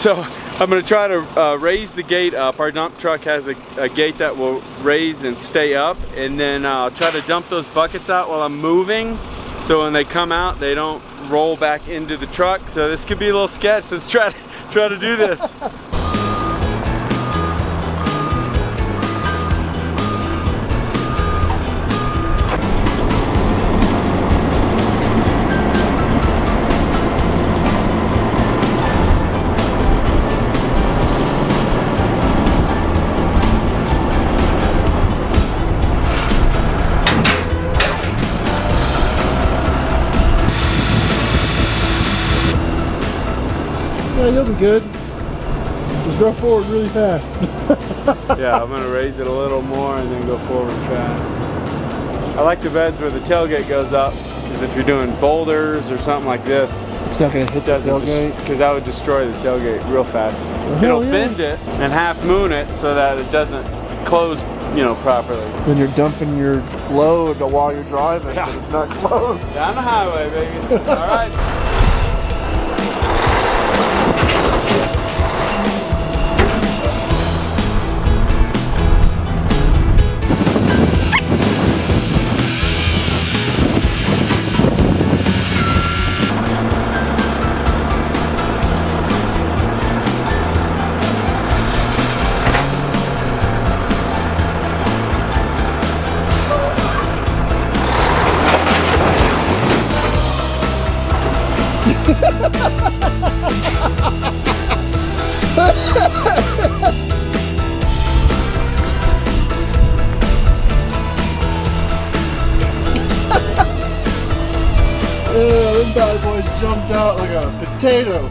So I'm going to try to raise the gate up. Our dump truck has a gate that will raise and stay up, and then I'll try to dump those buckets out while I'm moving, so when they come out they don't roll back into the truck. So this could be a little sketch. Let's try to do this. Yeah, you'll be good. Just go forward really fast. Yeah, I'm going to raise it a little more and then go forward fast. I like the beds where the tailgate goes up, because if you're doing boulders or something like this, it's not going to hit the tailgate. Because that would destroy the tailgate real fast. It'll bend it and half moon it so that it doesn't close, you know, properly. Then you're dumping your load while you're driving, Yeah. but it's not closed. Down the highway, baby. All right. Yeah, them bad boys jumped out like a potato.